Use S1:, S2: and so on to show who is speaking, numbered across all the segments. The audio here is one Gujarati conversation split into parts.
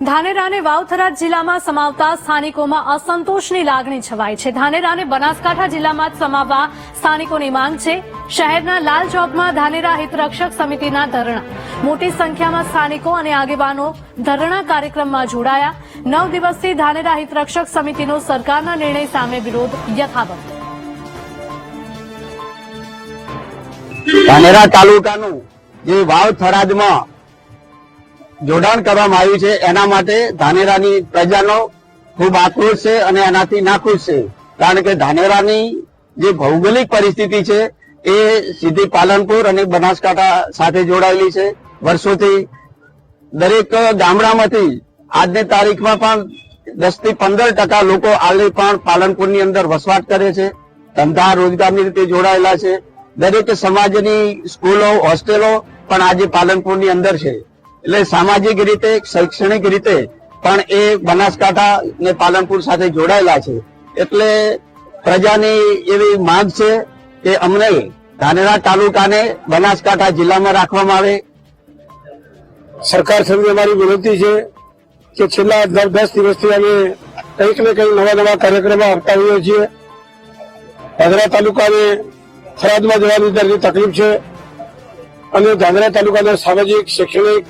S1: ધાનેરાને વાવથરા જિલ્લામાં સમાવતા સ્થાનિકોમાં અસંતોષની લાગણી છવાઈ છે। ધાનેરાને બનાસકાંઠા જિલ્લામાં જ સમાવવા સ્થાનિકોની માંગ છે। શહેરના લાલ ચોકમાં ધાનેરા હિતરક્ષક સમિતિના ધરણા, મોટી સંખ્યામાં સ્થાનિકો અને આગેવાનો ધરણા કાર્યક્રમમાં જોડાયા। 9 દિવસથી ધાનેરા હિતરક્ષક સમિતિનો સરકારના નિર્ણય સામે વિરોધ યથાવત।
S2: ધાનેરા તાલુકાનું જે વાવ થરાદમાં જોડાણ કરવામાં આવ્યું છે એના માટે ધાનેરાની પ્રજાનો ખૂબ આક્રોશ છે અને એનાથી નાખુશ છે। કારણ કે ધાનેરાની જે ભૌગોલિક પરિસ્થિતિ છે એ સીધી પાલનપુર અને બનાસકાંઠા સાથે જોડાયેલી છે। વર્ષોથી દરેક ગામડામાંથી આજની તારીખમાં પણ 10 થી 15% લોકો હાલ પણ પાલનપુરની અંદર વસવાટ કરે છે, ધંધા રોજગારની રીતે જોડાયેલા છે। દરેક સમાજની સ્કૂલો હોસ્ટેલો પણ આજે પાલનપુરની અંદર છે। એટલે સામાજિક રીતે શૈક્ષણિક રીતે પણ એ બનાસકાંઠા ને પાલનપુર સાથે જોડાયેલા છે। એટલે પ્રજાની એવી માંગ છે કે અમને ધાનેરા તાલુકાને બનાસકાંઠા જિલ્લામાં રાખવામાં આવે।
S3: સરકાર સામે અમારી વિનંતી છે કે છેલ્લા 10 દિવસથી અમે કંઈક ને કંઈક નવા કાર્યક્રમો આપતા હોઈએ છીએ। ધાનેરા તાલુકાને થરાદમાં જવાની દરેક તકલીફ છે અને ધાનેરા તાલુકાના સામાજિક શૈક્ષણિક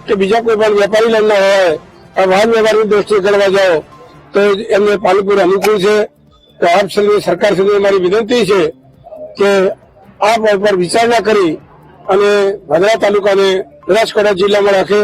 S3: કે બીજા કોઈ પણ વેપારી લાઈનના હોય, વાહન વ્યવહારની દ્રષ્ટિએ ગણવા જાઓ તો એમને પાલનપુર અનુકૂળ છે। તો આપ સરકાર સુધી અમારી વિનંતી છે કે આ પર વિચારણા કરી અને ધાનેરા તાલુકાને બનાસકાંઠા જિલ્લામાં રાખે।